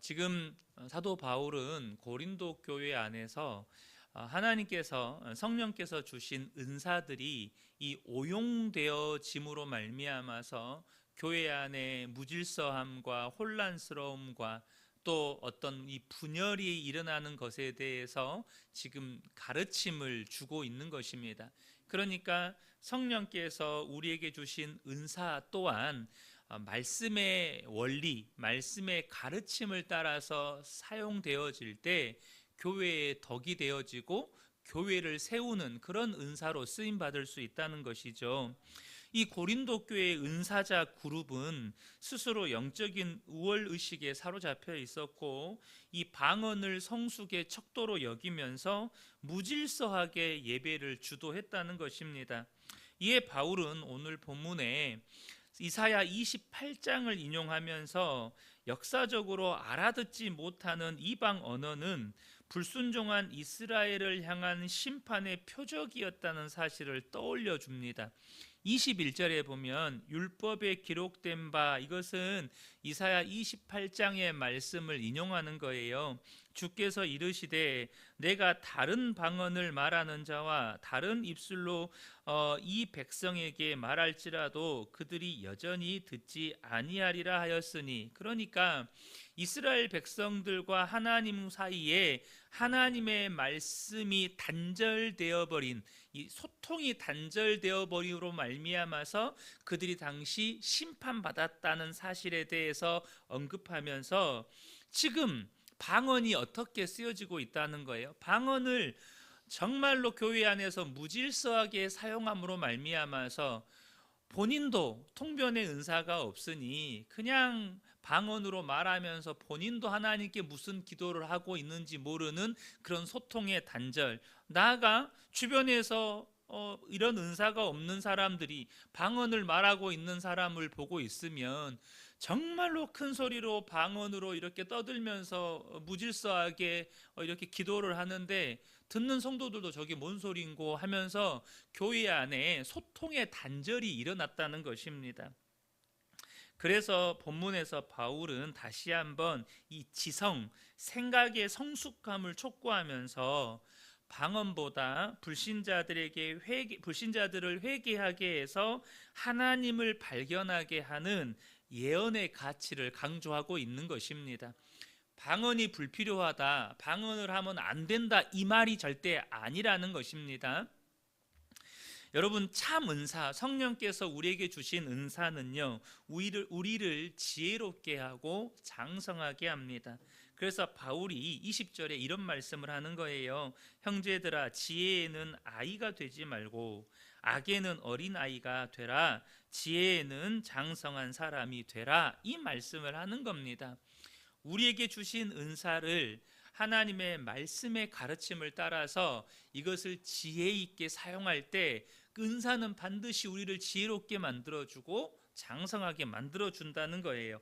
지금 사도 바울은 고린도 교회 안에서 하나님께서 성령께서 주신 은사들이 이 오용되어짐으로 말미암아서 교회 안에 무질서함과 혼란스러움과 또 어떤 이 분열이 일어나는 것에 대해서 지금 가르침을 주고 있는 것입니다. 그러니까 성령께서 우리에게 주신 은사 또한 말씀의 원리, 말씀의 가르침을 따라서 사용되어질 때 교회의 덕이 되어지고 교회를 세우는 그런 은사로 쓰임 받을 수 있다는 것이죠. 이 고린도 교회의 은사자 그룹은 스스로 영적인 우월 의식에 사로잡혀 있었고 이 방언을 성숙의 척도로 여기면서 무질서하게 예배를 주도했다는 것입니다. 이에 바울은 오늘 본문에 이사야 28장을 인용하면서 역사적으로 알아듣지 못하는 이방 언어는 불순종한 이스라엘을 향한 심판의 표적이었다는 사실을 떠올려 줍니다. 21절에 보면 율법에 기록된 바, 이것은 이사야 28장의 말씀을 인용하는 거예요. 주께서 이르시되 내가 다른 방언을 말하는 자와 다른 입술로 이 백성에게 말할지라도 그들이 여전히 듣지 아니하리라 하였으니, 그러니까 이스라엘 백성들과 하나님 사이에 하나님의 말씀이 단절되어 버린, 이 소통이 단절되어 버림으로 말미암아서 그들이 당시 심판받았다는 사실에 대해서 언급하면서 지금 방언이 어떻게 쓰여지고 있다는 거예요. 방언을 정말로 교회 안에서 무질서하게 사용함으로 말미암아서 본인도 통변의 은사가 없으니 그냥 방언으로 말하면서 본인도 하나님께 무슨 기도를 하고 있는지 모르는 그런 소통의 단절, 나아가 주변에서 이런 은사가 없는 사람들이 방언을 말하고 있는 사람을 보고 있으면 정말로 큰 소리로 방언으로 이렇게 떠들면서 무질서하게 이렇게 기도를 하는데 듣는 성도들도 저게 뭔 소리인고 하면서 교회 안에 소통의 단절이 일어났다는 것입니다. 그래서 본문에서 바울은 다시 한번 이 지성, 생각의 성숙함을 촉구하면서 방언보다 불신자들을 회개하게 해서 하나님을 발견하게 하는 예언의 가치를 강조하고 있는 것입니다. 방언이 불필요하다, 방언을 하면 안 된다, 이 말이 절대 아니라는 것입니다. 여러분, 참 은사, 성령께서 우리에게 주신 은사는요, 우리를 지혜롭게 하고 장성하게 합니다. 그래서 바울이 20절에 이런 말씀을 하는 거예요. 형제들아, 지혜에는 아이가 되지 말고 악에는 어린아이가 되라, 지혜에는 장성한 사람이 되라, 이 말씀을 하는 겁니다. 우리에게 주신 은사를 하나님의 말씀의 가르침을 따라서 이것을 지혜 있게 사용할 때 은사는 반드시 우리를 지혜롭게 만들어주고 장성하게 만들어준다는 거예요.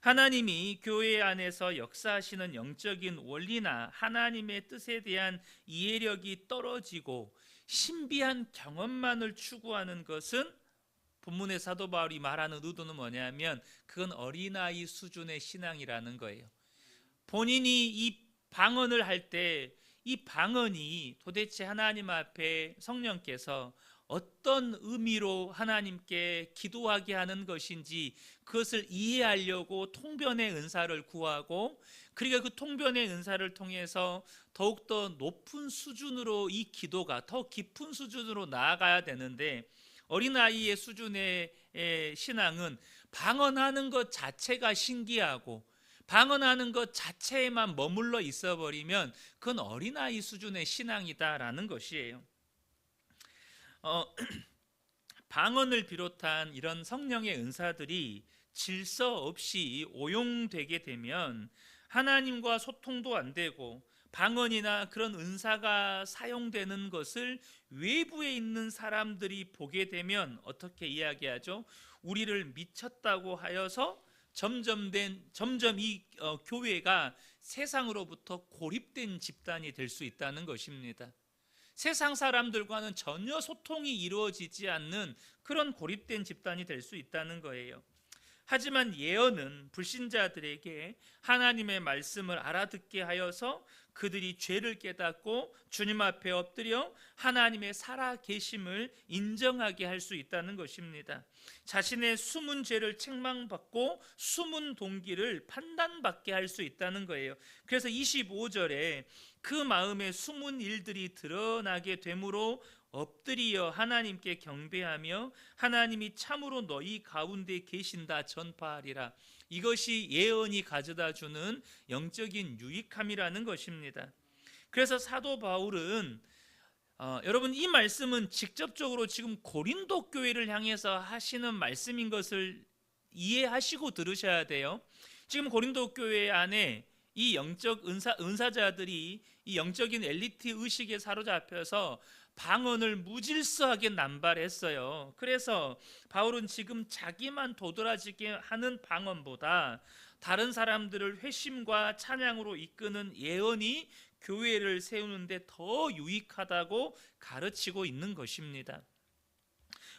하나님이 교회 안에서 역사하시는 영적인 원리나 하나님의 뜻에 대한 이해력이 떨어지고 신비한 경험만을 추구하는 것은, 본문의 사도 바울이 말하는 의도는 뭐냐면 그건 어린아이 수준의 신앙이라는 거예요. 본인이 이 방언을 할 때 이 방언이 도대체 하나님 앞에 성령께서 어떤 의미로 하나님께 기도하게 하는 것인지 그것을 이해하려고 통변의 은사를 구하고, 그리고 그 통변의 은사를 통해서 더욱더 높은 수준으로 이 기도가 더 깊은 수준으로 나아가야 되는데, 어린아이의 수준의 신앙은 방언하는 것 자체가 신기하고 방언하는 것 자체에만 머물러 있어버리면 그건 어린아이 수준의 신앙이다라는 것이에요. 방언을 비롯한 이런 성령의 은사들이 질서 없이 오용되게 되면 하나님과 소통도 안 되고, 방언이나 그런 은사가 사용되는 것을 외부에 있는 사람들이 보게 되면 어떻게 이야기하죠? 우리를 미쳤다고 하여서 점점 이 교회가 세상으로부터 고립된 집단이 될 수 있다는 것입니다. 세상 사람들과는 전혀 소통이 이루어지지 않는 그런 고립된 집단이 될 수 있다는 거예요. 하지만 예언은 불신자들에게 하나님의 말씀을 알아듣게 하여서 그들이 죄를 깨닫고 주님 앞에 엎드려 하나님의 살아계심을 인정하게 할 수 있다는 것입니다. 자신의 숨은 죄를 책망받고 숨은 동기를 판단받게 할 수 있다는 거예요. 그래서 25절에 그 마음에 숨은 일들이 드러나게 되므로 엎드리어 하나님께 경배하며 하나님이 참으로 너희 가운데 계신다 전파하리라. 이것이 예언이 가져다 주는 영적인 유익함이라는 것입니다. 그래서 사도 바울은 여러분, 이 말씀은 직접적으로 지금 고린도 교회를 향해서 하시는 말씀인 것을 이해하시고 들으셔야 돼요. 지금 고린도 교회 안에 이 영적 은사자들이 이 영적인 엘리트 의식에 사로잡혀서 방언을 무질서하게 남발했어요. 그래서 바울은 지금 자기만 도드라지게 하는 방언보다 다른 사람들을 회심과 찬양으로 이끄는 예언이 교회를 세우는데 더 유익하다고 가르치고 있는 것입니다.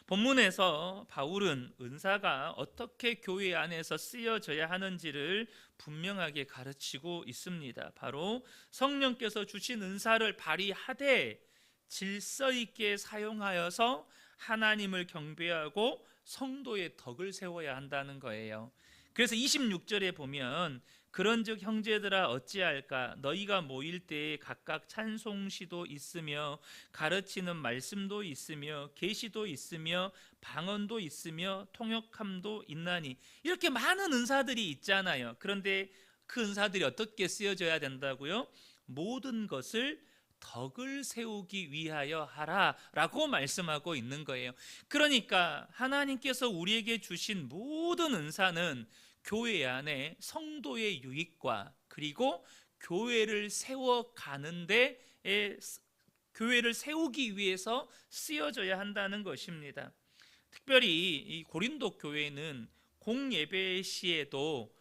본문에서 바울은 은사가 어떻게 교회 안에서 쓰여져야 하는지를 분명하게 가르치고 있습니다. 바로 성령께서 주신 은사를 발휘하되 질서 있게 사용하여서 하나님을 경배하고 성도의 덕을 세워야 한다는 거예요. 그래서 26절에 보면 그런즉 형제들아 어찌할까 너희가 모일 때에 각각 찬송시도 있으며 가르치는 말씀도 있으며 계시도 있으며 방언도 있으며 통역함도 있나니, 이렇게 많은 은사들이 있잖아요. 그런데 그 은사들이 어떻게 쓰여져야 된다고요? 모든 것을 덕을 세우기 위하여 하라라고 말씀하고 있는 거예요. 그러니까 하나님께서 우리에게 주신 모든 은사는 교회 안에 성도의 유익과 그리고 교회를 세워가는데 교회를 세우기 위해서 쓰여져야 한다는 것입니다. 특별히 이 고린도 교회는 공예배 시에도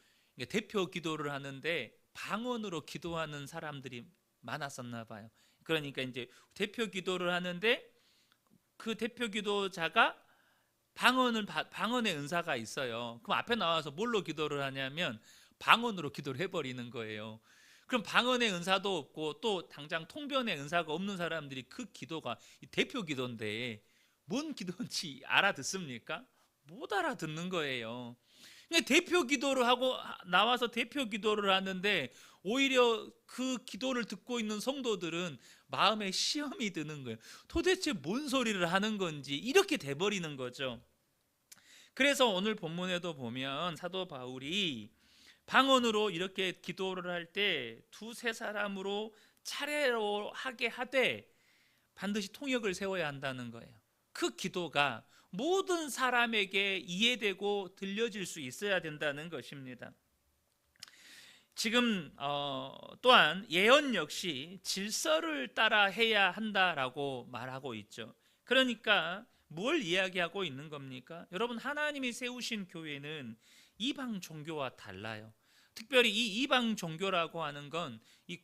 대표 기도를 하는데 방언으로 기도하는 사람들이 많았었나 봐요. 그러니까 이제 대표 기도를 하는데 그 대표 기도자가 방언의 은사가 있어요. 그럼 앞에 나와서 뭘로 기도를 하냐면 방언으로 기도를 해버리는 거예요. 그럼 방언의 은사도 없고 또 당장 통변의 은사가 없는 사람들이 그 기도가 대표 기도인데 뭔 기도인지 알아듣습니까? 못 알아듣는 거예요. 대표 기도를 하고 나와서 대표 기도를 하는데 오히려 그 기도를 듣고 있는 성도들은 마음에 시험이 드는 거예요. 도대체 뭔 소리를 하는 건지 이렇게 돼버리는 거죠. 그래서 오늘 본문에도 보면 사도 바울이 방언으로 이렇게 기도를 할 때 두세 사람으로 차례로 하게 하되 반드시 통역을 세워야 한다는 거예요. 그 기도가 모든 사람에게 이해되고 들려질 수 있어야 된다는 것입니다. 지금 또한 예언 역시 질서를 따라 해야 한다라고 말하고 있죠. 그러니까 뭘 이야기하고 있는 겁니까? 여러분, 하나님이 세우신 교회는 이방 종교와 달라요. 특별히 이 이방 종교라고 하는 건 이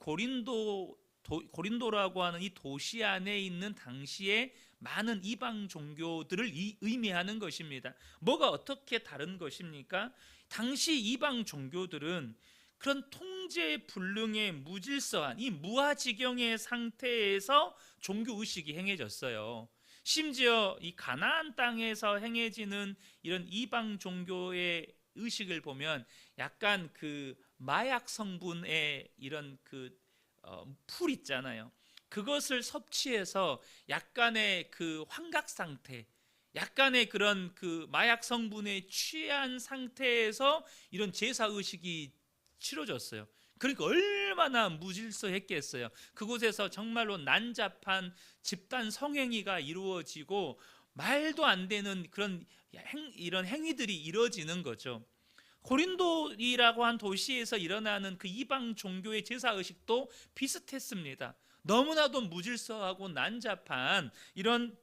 고린도라고 하는 이 도시 안에 있는 당시에 많은 이방 종교들을 의미하는 것입니다. 뭐가 어떻게 다른 것입니까? 당시 이방 종교들은 그런 통제불능의 무질서한 이 무아지경의 상태에서 종교의식이 행해졌어요. 심지어 이 가나안 땅에서 행해지는 이런 이방 종교의 의식을 보면 약간 그 마약 성분의 이런 풀 있잖아요. 그것을 섭취해서 약간의 그 환각 상태, 약간의 그런 그 마약 성분에 취한 상태에서 이런 제사 의식이 치러졌어요. 그러니까 얼마나 무질서했겠어요. 그곳에서 정말로 난잡한 집단 성행위가 이루어지고 말도 안 되는 이런 행위들이 이루어지는 거죠. 고린도이라고 한 도시에서 일어나는 그 이방 종교의 제사 의식도 비슷했습니다. 너무나도 무질서하고 난잡한 이런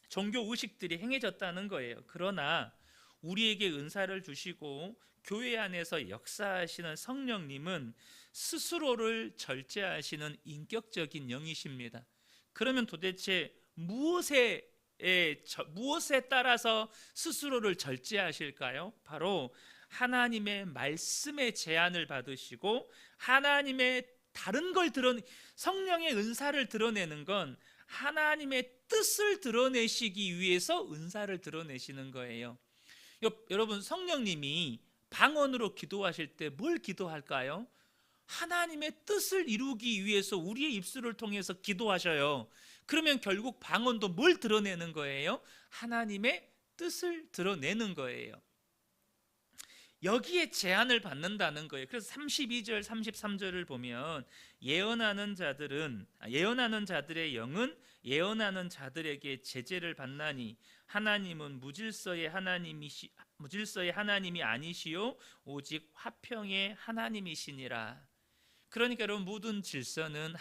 종교 의식들이 행해졌다는 거예요. 그러나 우리에게 은사를 주시고 교회 안에서 역사하시는 성령님은 스스로를 절제하시는 인격적인 영이십니다. 그러면 도대체 무엇에 따라서 스스로를 절제하실까요? 바로 하나님의 말씀의 제안을 받으시고 하나님의 다른 걸 성령의 은사를 드러내는 건 하나님의 뜻을 드러내시기 위해서 은사를 드러내시는 거예요. 여러분, 성령님이 방언으로 기도하실 때 뭘 기도할까요? 하나님의 뜻을 이루기 위해서 우리의 입술을 통해서 기도하셔요. 그러면 결국 방언도 뭘 드러내는 거예요? 하나님의 뜻을 드러내는 거예요. 여기에 제한을 받는다는 거예요. 그래서 32절 33절을 보면 예언하는 자들의 영은 예언하는 자들에게 제재를 받나니 하나님은 무질서의 하나님이 아니시요 오직 화평의 하나님이시니라. 그러니까 여러분, 모든 질서는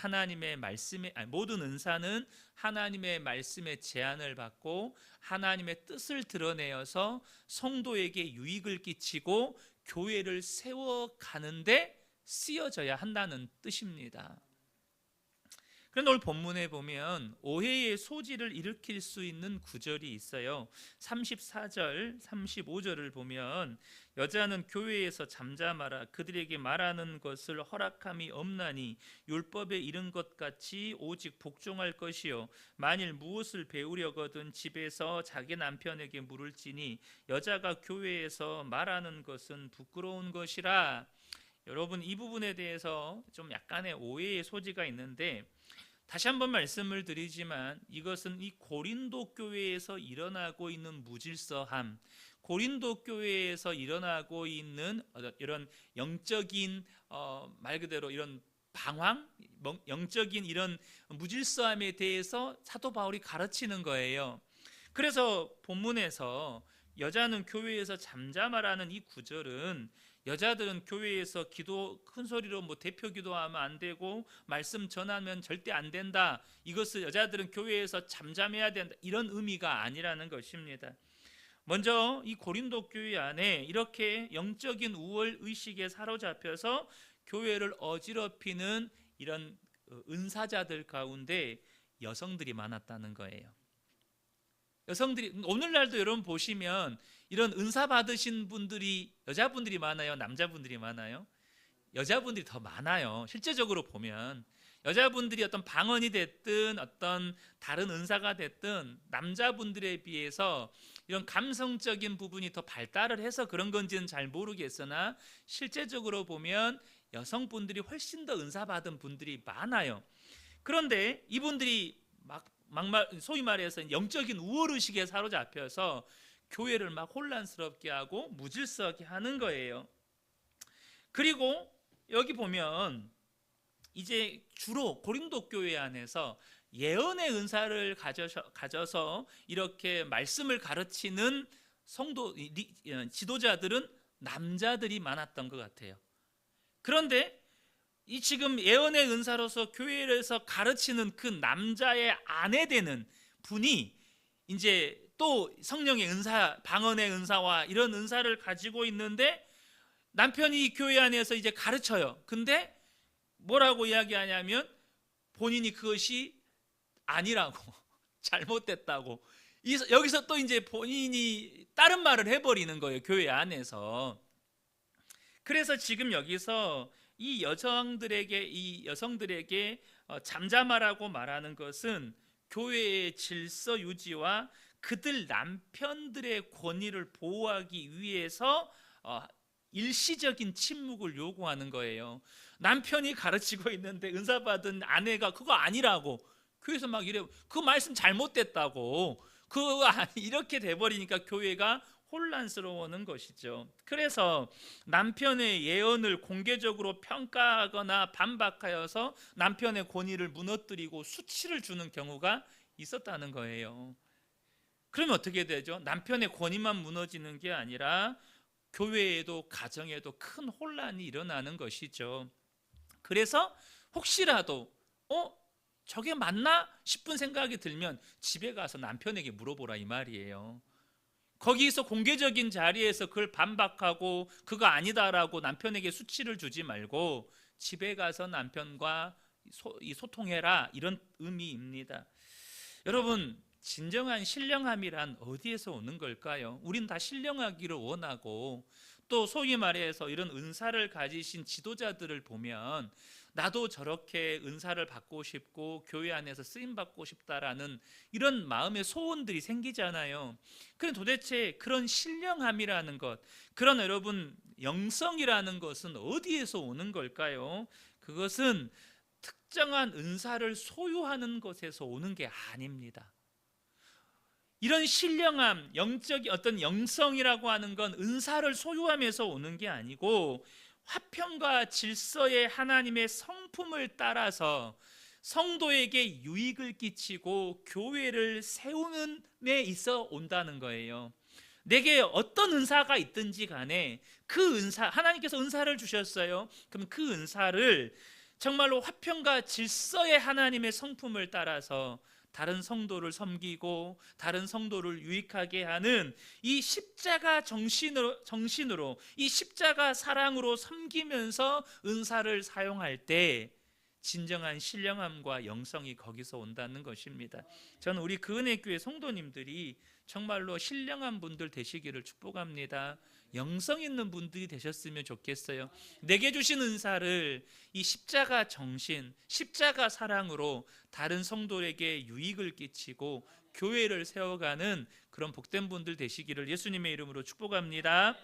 모든 은사는 하나님의 말씀의 제안을 받고 하나님의 뜻을 드러내어서 성도에게 유익을 끼치고 교회를 세워가는데 쓰여져야 한다는 뜻입니다. 그런데 오늘 본문에 보면 오해의 소지를 일으킬 수 있는 구절이 있어요. 34절, 35절을 보면 여자는 교회에서 잠잠하라. 그들에게 말하는 것을 허락함이 없나니 율법에 이른 것 같이 오직 복종할 것이요 만일 무엇을 배우려거든 집에서 자기 남편에게 물을지니 여자가 교회에서 말하는 것은 부끄러운 것이라. 여러분, 이 부분에 대해서 좀 약간의 오해의 소지가 있는데 다시 한번 말씀을 드리지만 이것은 이 고린도 교회에서 일어나고 있는 무질서함, 고린도 교회에서 일어나고 있는 이런 영적인 말 그대로 이런 방황, 영적인 이런 무질서함에 대해서 사도 바울이 가르치는 거예요. 그래서 본문에서 여자는 교회에서 잠잠하라는 이 구절은 여자들은 교회에서 큰 소리로 대표 기도하면 안 되고 말씀 전하면 절대 안 된다, 이것을 여자들은 교회에서 잠잠해야 된다, 이런 의미가 아니라는 것입니다. 먼저 이 고린도 교회 안에 이렇게 영적인 우월 의식에 사로잡혀서 교회를 어지럽히는 이런 은사자들 가운데 여성들이 많았다는 거예요. 여성들이, 오늘날도 여러분 보시면 이런 은사 받으신 분들이 여자분들이 많아요, 남자분들이 많아요? 여자분들이 더 많아요. 실제적으로 보면 여자분들이 어떤 방언이 됐든 어떤 다른 은사가 됐든 남자분들에 비해서 이런 감성적인 부분이 더 발달을 해서 그런 건지는 잘 모르겠으나 실제적으로 보면 여성분들이 훨씬 더 은사 받은 분들이 많아요. 그런데 이분들이 소위 말해서 영적인 우월의식에 사로잡혀서 교회를 막 혼란스럽게 하고 무질서하게 하는 거예요. 그리고 여기 보면 이제 주로 고린도 교회 안에서 예언의 은사를 가져서 이렇게 말씀을 가르치는 지도자들은 남자들이 많았던 것 같아요. 그런데 이 지금 예언의 은사로서 교회에서 가르치는 그 남자의 아내 되는 분이 이제 또 성령의 은사, 방언의 은사와 이런 은사를 가지고 있는데 남편이 교회 안에서 이제 가르쳐요. 근데 뭐라고 이야기하냐면 본인이 그것이 아니라고, 잘못됐다고, 여기서 또 이제 본인이 다른 말을 해버리는 거예요, 교회 안에서. 그래서 지금 여기서 이 여성들에게 잠잠하라고 말하는 것은 교회의 질서 유지와 그들 남편들의 권위를 보호하기 위해서 일시적인 침묵을 요구하는 거예요. 남편이 가르치고 있는데 은사받은 아내가 그거 아니라고 교회에서 막 이래, 그 말씀 잘못됐다고, 이렇게 돼버리니까 교회가 혼란스러워하는 것이죠. 그래서 남편의 예언을 공개적으로 평가하거나 반박하여서 남편의 권위를 무너뜨리고 수치를 주는 경우가 있었다는 거예요. 그러면 어떻게 되죠? 남편의 권위만 무너지는 게 아니라 교회에도 가정에도 큰 혼란이 일어나는 것이죠. 그래서 혹시라도 저게 맞나 싶은 생각이 들면 집에 가서 남편에게 물어보라, 이 말이에요. 거기서 공개적인 자리에서 그걸 반박하고 그거 아니다라고 남편에게 수치를 주지 말고 집에 가서 남편과 소통해라, 이런 의미입니다. 여러분, 진정한 신령함이란 어디에서 오는 걸까요? 우린 다 신령하기를 원하고 또 소위 말해서 이런 은사를 가지신 지도자들을 보면 나도 저렇게 은사를 받고 싶고 교회 안에서 쓰임 받고 싶다라는 이런 마음의 소원들이 생기잖아요. 그럼 도대체 그런 신령함이라는 것, 그런 여러분 영성이라는 것은 어디에서 오는 걸까요? 그것은 특정한 은사를 소유하는 것에서 오는 게 아닙니다. 이런 신령함, 영적 어떤 영성이라고 하는 건 은사를 소유하면서 오는 게 아니고 화평과 질서의 하나님의 성품을 따라서 성도에게 유익을 끼치고 교회를 세우는 데 있어 온다는 거예요. 내게 어떤 은사가 있든지 간에 그 은사, 하나님께서 은사를 주셨어요. 그럼 그 은사를 정말로 화평과 질서의 하나님의 성품을 따라서 다른 성도를 섬기고 다른 성도를 유익하게 하는 이 십자가 정신으로 이 십자가 사랑으로 섬기면서 은사를 사용할 때 진정한 신령함과 영성이 거기서 온다는 것입니다. 저는 우리 그은혜교회 성도님들이 정말로 신령한 분들 되시기를 축복합니다. 영성 있는 분들이 되셨으면 좋겠어요. 내게 주신 은사를 이 십자가 정신, 십자가 사랑으로 다른 성도에게 유익을 끼치고 교회를 세워가는 그런 복된 분들 되시기를 예수님의 이름으로 축복합니다.